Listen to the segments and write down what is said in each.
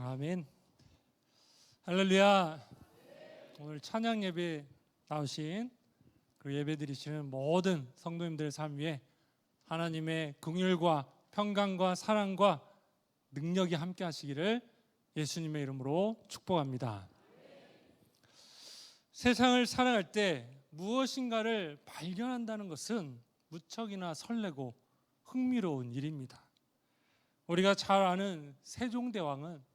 아멘. 할렐루야. 오늘 찬양 예배 나오신 그 예배 드리시는 모든 성도님들의 삶 위에 하나님의 긍휼과 평강과 사랑과 능력이 함께 하시기를 예수님의 이름으로 축복합니다. 세상을 살아갈 때 무엇인가를 발견한다는 것은 무척이나 설레고 흥미로운 일입니다. 우리가 잘 아는 세종대왕은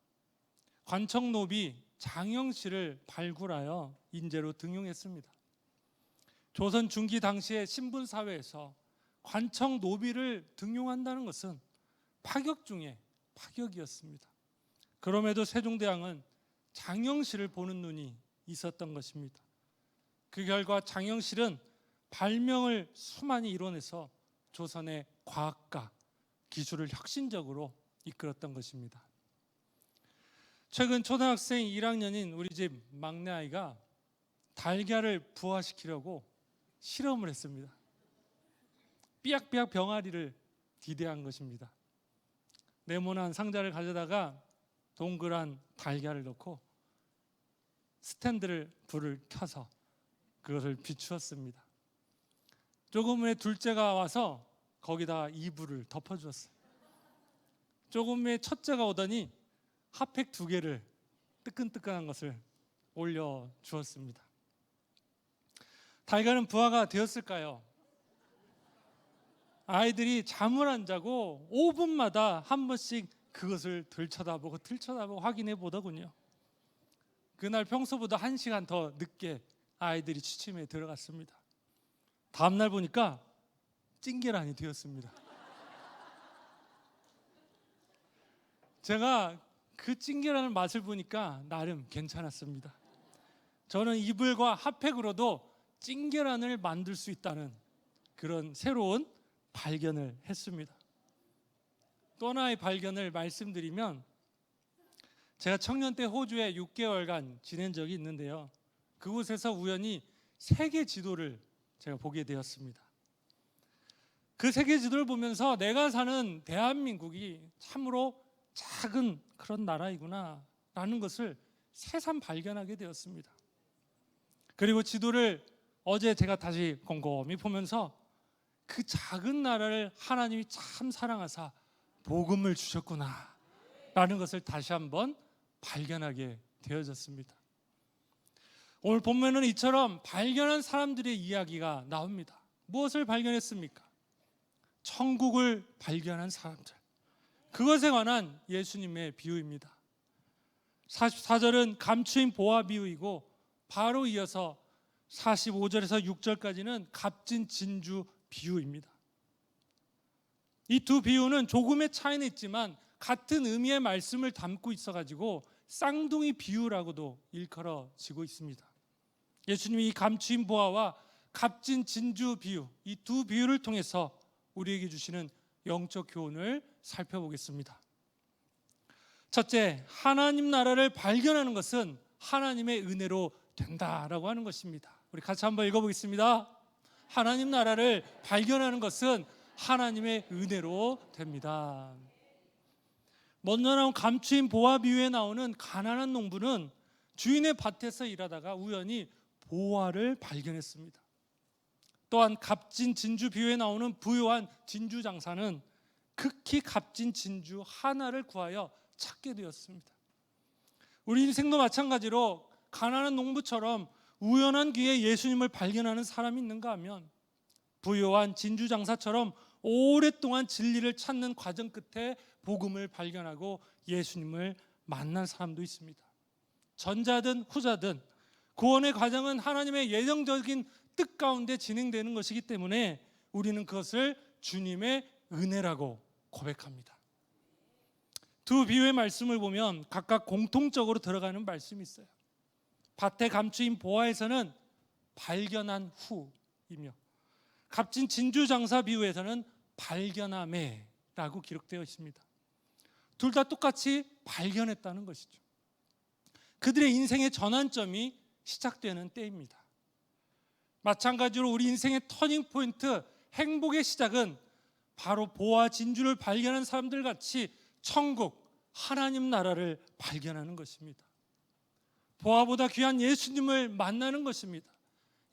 관청노비 장영실을 발굴하여 인재로 등용했습니다. 조선 중기 당시의 신분사회에서 관청노비를 등용한다는 것은 파격 중에 파격이었습니다. 그럼에도 세종대왕은 장영실을 보는 눈이 있었던 것입니다. 그 결과 장영실은 발명을 수많이 이뤄내서 조선의 과학과 기술을 혁신적으로 이끌었던 것입니다. 최근 초등학생 1학년인 우리 집 막내 아이가 달걀을 부화시키려고 실험을 했습니다. 삐약삐약 병아리를 기대한 것입니다. 네모난 상자를 가져다가 동그란 달걀을 넣고 스탠드를 불을 켜서 그것을 비추었습니다. 조금 후에 둘째가 와서 거기다 이불을 덮어주었어요. 조금 후에 첫째가 오더니 핫팩 2개를 뜨끈뜨끈한 것을 올려주었습니다. 달걀은 부화가 되었을까요? 아이들이 잠을 안 자고 5분마다 한 번씩 그것을 들쳐다보고 확인해 보더군요. 그날 평소보다 1시간 더 늦게 아이들이 취침에 들어갔습니다. 다음날 보니까 찐계란이 되었습니다. 제가 그 찐계란의 맛을 보니까 나름 괜찮았습니다. 저는 이불과 핫팩으로도 찐계란을 만들 수 있다는 그런 새로운 발견을 했습니다. 또 하나의 발견을 말씀드리면, 제가 청년 때 호주에 6개월간 지낸 적이 있는데요, 그곳에서 우연히 세계 지도를 제가 보게 되었습니다. 그 세계 지도를 보면서 내가 사는 대한민국이 참으로 작은 그런 나라이구나 라는 것을 새삼 발견하게 되었습니다. 그리고 지도를 어제 제가 다시 곰곰이 보면서 그 작은 나라를 하나님이 참 사랑하사 복음을 주셨구나 라는 것을 다시 한번 발견하게 되어졌습니다. 오늘 본문은 이처럼 발견한 사람들의 이야기가 나옵니다. 무엇을 발견했습니까? 천국을 발견한 사람들, 그것에 관한 예수님의 비유입니다. 44절은 감추인 보화 비유이고, 바로 이어서 45절에서 6절까지는 값진 진주 비유입니다. 이 두 비유는 조금의 차이는 있지만 같은 의미의 말씀을 담고 있어가지고 쌍둥이 비유라고도 일컬어지고 있습니다. 예수님이 이 감추인 보화와 값진 진주 비유, 이 두 비유를 통해서 우리에게 주시는 영적 교훈을 살펴보겠습니다. 첫째, 하나님 나라를 발견하는 것은 하나님의 은혜로 된다라고 하는 것입니다. 우리 같이 한번 읽어보겠습니다. 하나님 나라를 발견하는 것은 하나님의 은혜로 됩니다. 먼저 나온 감추인 보화 비유에 나오는 가난한 농부는 주인의 밭에서 일하다가 우연히 보화를 발견했습니다. 또한 값진 진주 비유에 나오는 부유한 진주 장사는 극히 값진 진주 하나를 구하여 찾게 되었습니다. 우리 인생도 마찬가지로 가난한 농부처럼 우연한 기회에 예수님을 발견하는 사람이 있는가 하면, 부유한 진주 장사처럼 오랫동안 진리를 찾는 과정 끝에 복음을 발견하고 예수님을 만난 사람도 있습니다. 전자든 후자든 구원의 과정은 하나님의 예정적인 뜻 가운데 진행되는 것이기 때문에 우리는 그것을 주님의 은혜라고 고백합니다. 두 비유의 말씀을 보면 각각 공통적으로 들어가는 말씀이 있어요. 밭에 감추인 보화에서는 발견한 후이며, 값진 진주 장사 비유에서는 발견함에라고 기록되어 있습니다. 둘 다 똑같이 발견했다는 것이죠. 그들의 인생의 전환점이 시작되는 때입니다. 마찬가지로 우리 인생의 터닝 포인트, 행복의 시작은 바로 보화 진주를 발견한 사람들 같이 천국, 하나님 나라를 발견하는 것입니다. 보화보다 귀한 예수님을 만나는 것입니다.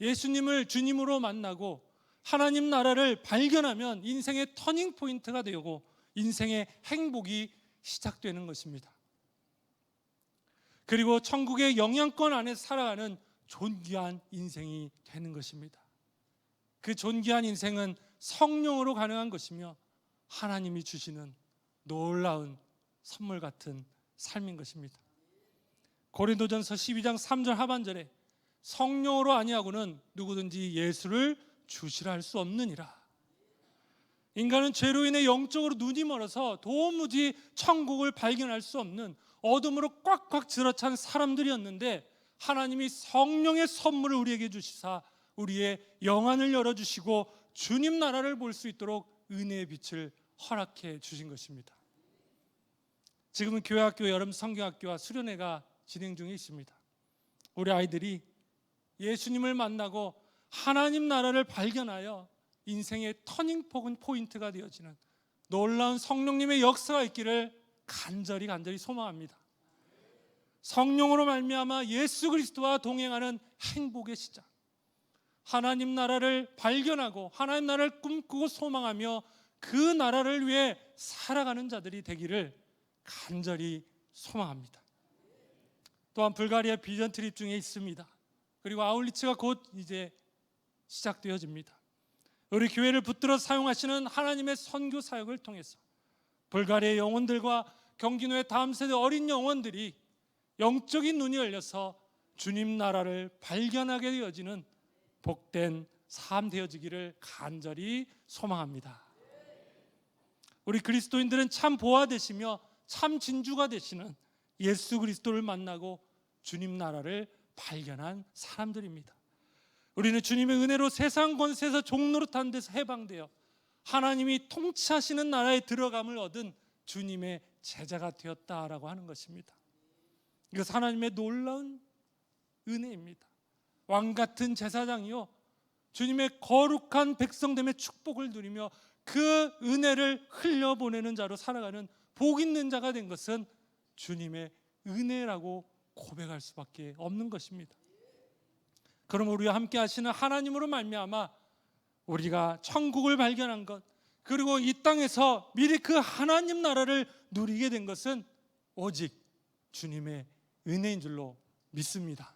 예수님을 주님으로 만나고 하나님 나라를 발견하면 인생의 터닝 포인트가 되고 인생의 행복이 시작되는 것입니다. 그리고 천국의 영향권 안에 살아가는 존귀한 인생이 되는 것입니다. 그 존귀한 인생은 성령으로 가능한 것이며 하나님이 주시는 놀라운 선물 같은 삶인 것입니다. 고린도전서 12장 3절 하반절에 성령으로 아니하고는 누구든지 예수를 주시라 할 수 없느니라. 인간은 죄로 인해 영적으로 눈이 멀어서 도무지 천국을 발견할 수 없는 어둠으로 꽉꽉 들어찬 사람들이었는데 하나님이 성령의 선물을 우리에게 주시사 우리의 영안을 열어주시고 주님 나라를 볼 수 있도록 은혜의 빛을 허락해 주신 것입니다. 지금은 교회학교 여름 성경학교와 수련회가 진행 중에 있습니다. 우리 아이들이 예수님을 만나고 하나님 나라를 발견하여 인생의 터닝 포인트가 되어지는 놀라운 성령님의 역사가 있기를 간절히 소망합니다. 성령으로 말미암아 예수 그리스도와 동행하는 행복의 시작, 하나님 나라를 발견하고 하나님 나라를 꿈꾸고 소망하며 그 나라를 위해 살아가는 자들이 되기를 간절히 소망합니다. 또한 불가리아 비전 트립 중에 있습니다. 그리고 아울리츠가 곧 이제 시작되어집니다. 우리 교회를 붙들어 사용하시는 하나님의 선교 사역을 통해서 불가리아 영혼들과 경기노의 다음 세대 어린 영혼들이 영적인 눈이 열려서 주님 나라를 발견하게 되어지는 복된 삶 되어지기를 간절히 소망합니다. 우리 그리스도인들은 참 보화 되시며 참 진주가 되시는 예수 그리스도를 만나고 주님 나라를 발견한 사람들입니다. 우리는 주님의 은혜로 세상 권세에서 종노릇한 데서 해방되어 하나님이 통치하시는 나라에 들어감을 얻은 주님의 제자가 되었다라고 하는 것입니다. 이것은 하나님의 놀라운 은혜입니다. 왕같은 제사장이요 주님의 거룩한 백성됨의 축복을 누리며 그 은혜를 흘려보내는 자로 살아가는 복 있는 자가 된 것은 주님의 은혜라고 고백할 수밖에 없는 것입니다. 그럼 우리와 함께 하시는 하나님으로 말미암아 우리가 천국을 발견한 것, 그리고 이 땅에서 미리 그 하나님 나라를 누리게 된 것은 오직 주님의 은혜인 줄로 믿습니다.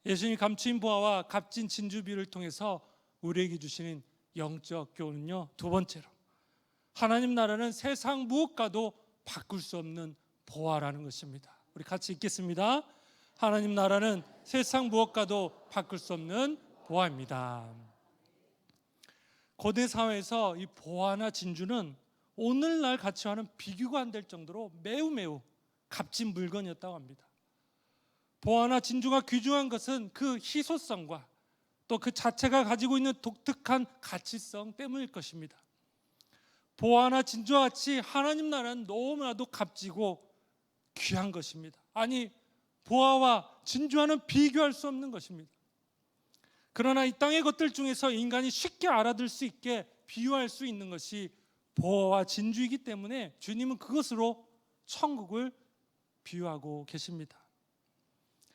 예수님이 감추인 보화와 값진 진주비를 통해서 우리에게 주시는 영적 교훈은요, 두 번째로 하나님 나라는 세상 무엇과도 바꿀 수 없는 보화라는 것입니다. 우리 같이 읽겠습니다. 하나님 나라는 세상 무엇과도 바꿀 수 없는 보화입니다. 고대 사회에서 이 보화나 진주는 오늘날 가치와는 비교가 안 될 정도로 매우 값진 물건이었다고 합니다. 보화나 진주가 귀중한 것은 그 희소성과 또 그 자체가 가지고 있는 독특한 가치성 때문일 것입니다. 보화나 진주와 같이 하나님 나라는 너무나도 값지고 귀한 것입니다. 아니, 보화와 진주와는 비교할 수 없는 것입니다. 그러나 이 땅의 것들 중에서 인간이 쉽게 알아들 수 있게 비유할 수 있는 것이 보화와 진주이기 때문에 주님은 그것으로 천국을 비유하고 계십니다.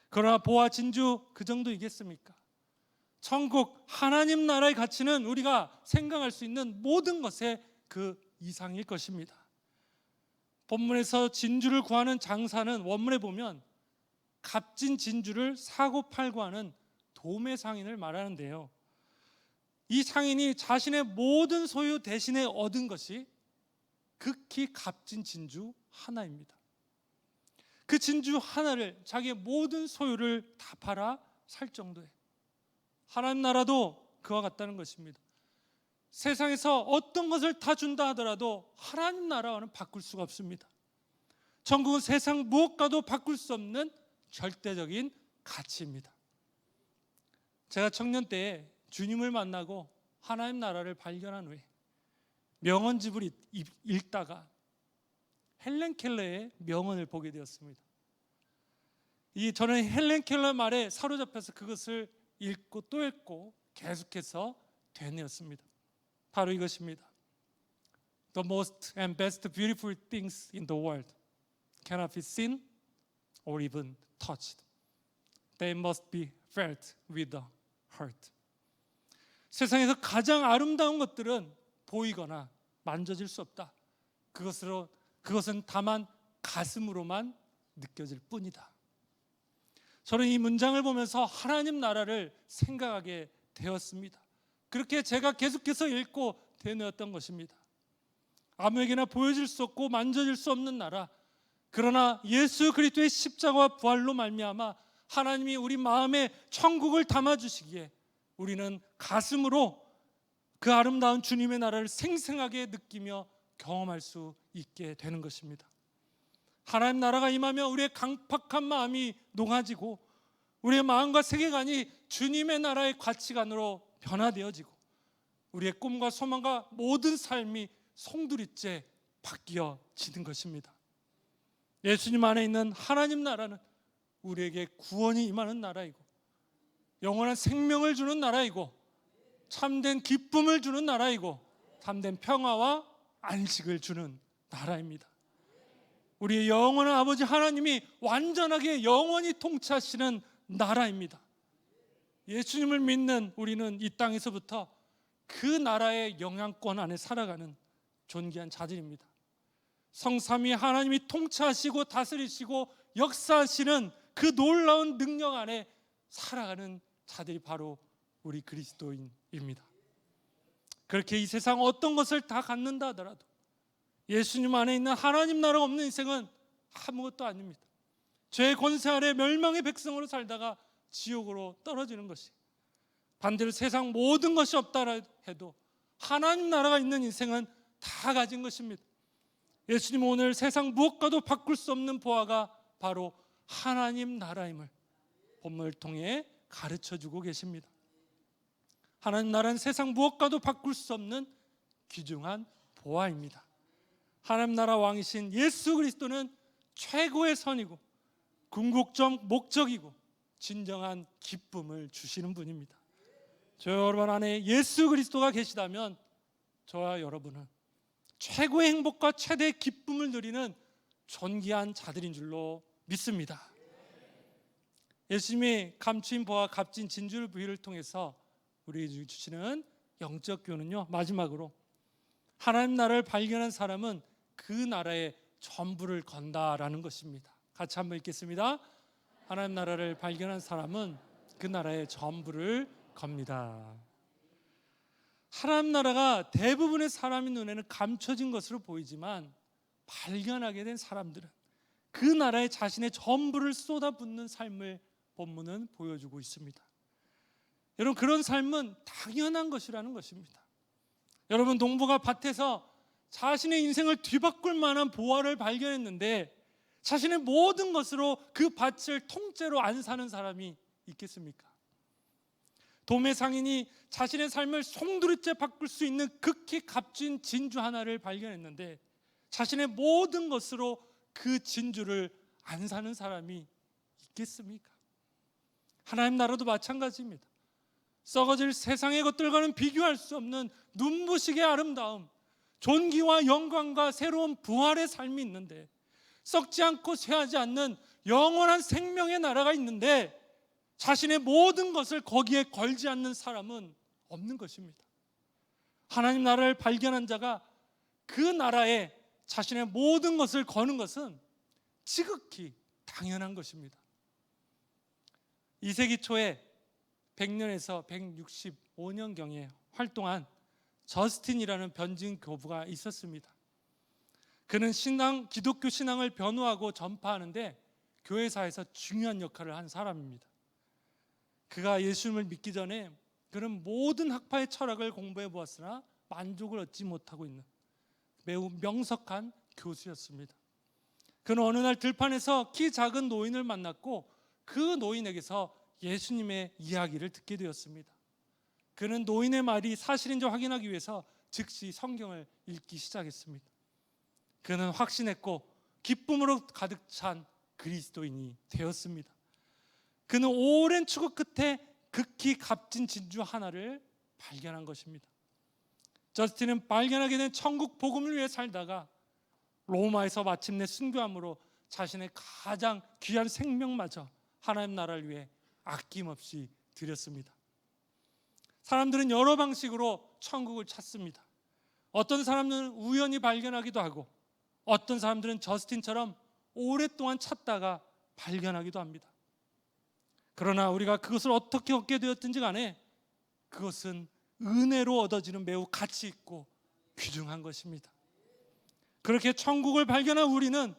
그러나 보화, 진주 그 정도이겠습니까? 천국, 하나님 나라의 가치는 우리가 생각할 수 있는 모든 것의 그 이상일 것입니다. 본문에서 진주를 구하는 장사는 원문에 보면 값진 진주를 사고 팔고 하는 도매 상인을 말하는데요, 이 상인이 자신의 모든 소유 대신에 얻은 것이 극히 값진 진주 하나입니다. 그 진주 하나를 자기의 모든 소유를 다 팔아 살 정도의, 하나님 나라도 그와 같다는 것입니다. 세상에서 어떤 것을 다 준다 하더라도 하나님 나라와는 바꿀 수가 없습니다. 천국은 세상 무엇과도 바꿀 수 없는 절대적인 가치입니다. 제가 청년 때에 주님을 만나고 하나님 나라를 발견한 후에 명언집을 읽다가 헬렌 켈러의 명언을 보게 되었습니다. 저는 헬렌 켈러 말에 사로잡혀서 그것을 읽고 또 읽고 계속해서 되뇌었습니다. 바로 이것입니다. The most and best beautiful things in the world cannot be seen or even touched. They must be felt with the heart. 세상에서 가장 아름다운 것들은 보이거나 만져질 수 없다. 그것은 다만 가슴으로만 느껴질 뿐이다. 저는 이 문장을 보면서 하나님 나라를 생각하게 되었습니다. 그렇게 제가 계속해서 읽고 되뇌었던 것입니다. 아무에게나 보여질 수 없고 만져질 수 없는 나라, 그러나 예수 그리스도의 십자가와 부활로 말미암아 하나님이 우리 마음에 천국을 담아주시기에 우리는 가슴으로 그 아름다운 주님의 나라를 생생하게 느끼며 경험할 수 있게 되는 것입니다. 하나님 나라가 임하면 우리의 강팍한 마음이 녹아지고 우리의 마음과 세계관이 주님의 나라의 가치관으로 변화되어지고 우리의 꿈과 소망과 모든 삶이 송두리째 바뀌어지는 것입니다. 예수님 안에 있는 하나님 나라는 우리에게 구원이 임하는 나라이고 영원한 생명을 주는 나라이고 참된 기쁨을 주는 나라이고 참된 평화와 안식을 주는 나라입니다. 우리의 영원한 아버지 하나님이 완전하게 영원히 통치하시는 나라입니다. 예수님을 믿는 우리는 이 땅에서부터 그 나라의 영향권 안에 살아가는 존귀한 자들입니다. 성삼위 하나님이 통치하시고 다스리시고 역사하시는 그 놀라운 능력 안에 살아가는 자들이 바로 우리 그리스도인입니다. 그렇게 이 세상 어떤 것을 다 갖는다 하더라도 예수님 안에 있는 하나님 나라가 없는 인생은 아무것도 아닙니다. 죄의 권세 아래 멸망의 백성으로 살다가 지옥으로 떨어지는 것이, 반대로 세상 모든 것이 없다 해도 하나님 나라가 있는 인생은 다 가진 것입니다. 예수님은 오늘 세상 무엇과도 바꿀 수 없는 보화가 바로 하나님 나라임을 본문을 통해 가르쳐주고 계십니다. 하나님 나라는 세상 무엇과도 바꿀 수 없는 귀중한 보화입니다. 하나님 나라 왕이신 예수 그리스도는 최고의 선이고 궁극적 목적이고 진정한 기쁨을 주시는 분입니다. 저 여러분 안에 예수 그리스도가 계시다면 저와 여러분은 최고의 행복과 최대의 기쁨을 누리는 존귀한 자들인 줄로 믿습니다. 예수님이 감추인 보화 값진 진주를 부위를 통해서 우리에게 주시는 영적 교훈은요, 마지막으로 하나님 나라를 발견한 사람은 그 나라의 전부를 건다라는 것입니다. 같이 한번 읽겠습니다. 하나님 나라를 발견한 사람은 그 나라의 전부를 겁니다. 하나님 나라가 대부분의 사람의 눈에는 감춰진 것으로 보이지만 발견하게 된 사람들은 그 나라에 자신의 전부를 쏟아붓는 삶을 본문은 보여주고 있습니다. 여러분, 그런 삶은 당연한 것이라는 것입니다. 여러분, 농부가 밭에서 자신의 인생을 뒤바꿀 만한 보화를 발견했는데 자신의 모든 것으로 그 밭을 통째로 안 사는 사람이 있겠습니까? 도매 상인이 자신의 삶을 송두리째 바꿀 수 있는 극히 값진 진주 하나를 발견했는데 자신의 모든 것으로 그 진주를 안 사는 사람이 있겠습니까? 하나님 나라도 마찬가지입니다. 썩어질 세상의 것들과는 비교할 수 없는 눈부시게 아름다움, 존귀와 영광과 새로운 부활의 삶이 있는데, 썩지 않고 쇠하지 않는 영원한 생명의 나라가 있는데 자신의 모든 것을 거기에 걸지 않는 사람은 없는 것입니다. 하나님 나라를 발견한 자가 그 나라에 자신의 모든 것을 거는 것은 지극히 당연한 것입니다. 2세기 초에 100년에서 165년경에 활동한 저스틴이라는 변증 교부가 있었습니다. 그는 기독교 신앙을 변호하고 전파하는데 교회사에서 중요한 역할을 한 사람입니다. 그가 예수님을 믿기 전에 그는 모든 학파의 철학을 공부해 보았으나 만족을 얻지 못하고 있는 매우 명석한 교수였습니다. 그는 어느 날 들판에서 키 작은 노인을 만났고 그 노인에게서 예수님의 이야기를 듣게 되었습니다. 그는 노인의 말이 사실인지 확인하기 위해서 즉시 성경을 읽기 시작했습니다. 그는 확신했고 기쁨으로 가득 찬 그리스도인이 되었습니다. 그는 오랜 추구 끝에 극히 값진 진주 하나를 발견한 것입니다. 저스틴은 발견하게 된 천국 복음을 위해 살다가 로마에서 마침내 순교함으로 자신의 가장 귀한 생명마저 하나님 나라를 위해 아낌없이 드렸습니다. 사람들은 여러 방식으로 천국을 찾습니다. 어떤 사람들은 우연히 발견하기도 하고, 어떤 사람들은 저스틴처럼 오랫동안 찾다가 발견하기도 합니다. 그러나 우리가 그것을 어떻게 얻게 되었든지 간에 그것은 은혜로 얻어지는 매우 가치 있고 귀중한 것입니다. 그렇게 천국을 발견한 우리는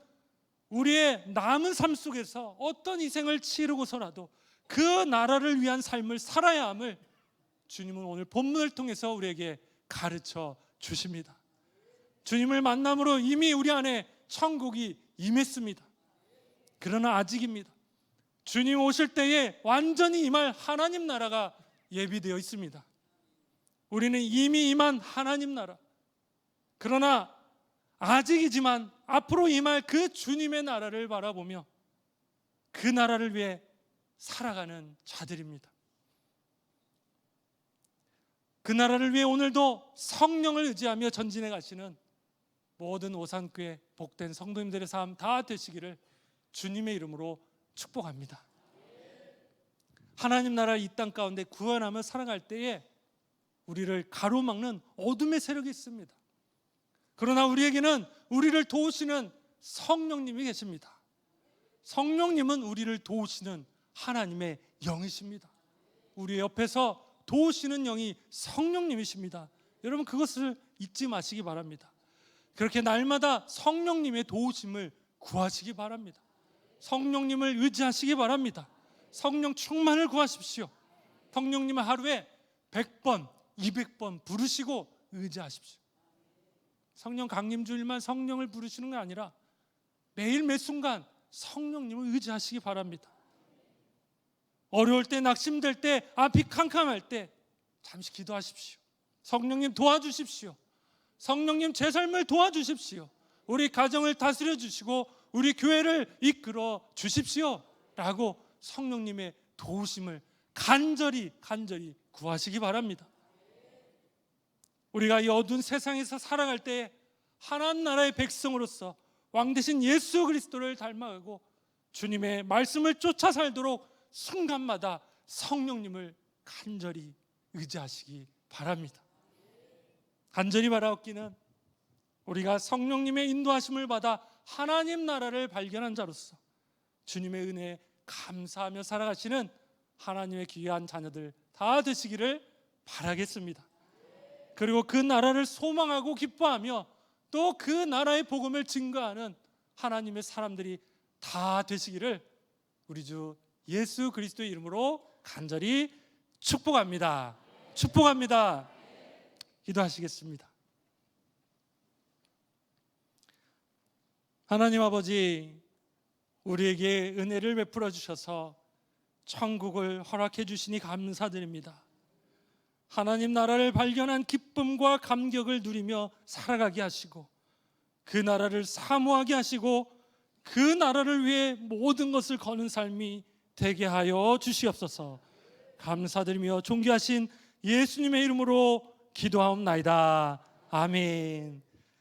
우리의 남은 삶 속에서 어떤 희생을 치르고서라도 그 나라를 위한 삶을 살아야 함을 주님은 오늘 본문을 통해서 우리에게 가르쳐 주십니다. 주님을 만남으로 이미 우리 안에 천국이 임했습니다. 그러나 아직입니다. 주님 오실 때에 완전히 임할 하나님 나라가 예비되어 있습니다. 우리는 이미 임한 하나님 나라, 그러나 아직이지만 앞으로 임할 그 주님의 나라를 바라보며 그 나라를 위해 살아가는 자들입니다. 그 나라를 위해 오늘도 성령을 의지하며 전진해 가시는 모든 오산교회 복된 성도님들의 삶 다 되시기를 주님의 이름으로 축복합니다. 하나님 나라 이 땅 가운데 구원하며 살아갈 때에 우리를 가로막는 어둠의 세력이 있습니다. 그러나 우리에게는 우리를 도우시는 성령님이 계십니다. 성령님은 우리를 도우시는 하나님의 영이십니다. 우리 옆에서 도우시는 영이 성령님이십니다. 여러분, 그것을 잊지 마시기 바랍니다. 그렇게 날마다 성령님의 도우심을 구하시기 바랍니다. 성령님을 의지하시기 바랍니다. 성령 충만을 구하십시오. 성령님을 하루에 100번, 200번 부르시고 의지하십시오. 성령 강림주일만 성령을 부르시는 게 아니라 매일 매 순간 성령님을 의지하시기 바랍니다. 어려울 때, 낙심될 때, 앞이 캄캄할 때 잠시 기도하십시오. 성령님 도와주십시오. 성령님 제 삶을 도와주십시오. 우리 가정을 다스려 주시고 우리 교회를 이끌어 주십시오 라고 성령님의 도우심을 간절히 구하시기 바랍니다. 우리가 이 어두운 세상에서 살아갈 때 하나님 나라의 백성으로서 왕 대신 예수 그리스도를 닮아가고 주님의 말씀을 쫓아 살도록 순간마다 성령님을 간절히 의지하시기 바랍니다. 간절히 바라옵기는 우리가 성령님의 인도하심을 받아 하나님 나라를 발견한 자로서 주님의 은혜에 감사하며 살아가시는 하나님의 귀한 자녀들 다 되시기를 바라겠습니다. 그리고 그 나라를 소망하고 기뻐하며 또 그 나라의 복음을 증거하는 하나님의 사람들이 다 되시기를 우리 주 예수 그리스도의 이름으로 간절히 축복합니다. 축복합니다. 기도하시겠습니다. 하나님 아버지, 우리에게 은혜를 베풀어 주셔서 천국을 허락해 주시니 감사드립니다. 하나님 나라를 발견한 기쁨과 감격을 누리며 살아가게 하시고 그 나라를 사모하게 하시고 그 나라를 위해 모든 것을 거는 삶이 되게 하여 주시옵소서. 감사드리며 존귀하신 예수님의 이름으로 기도하옵나이다. 아멘.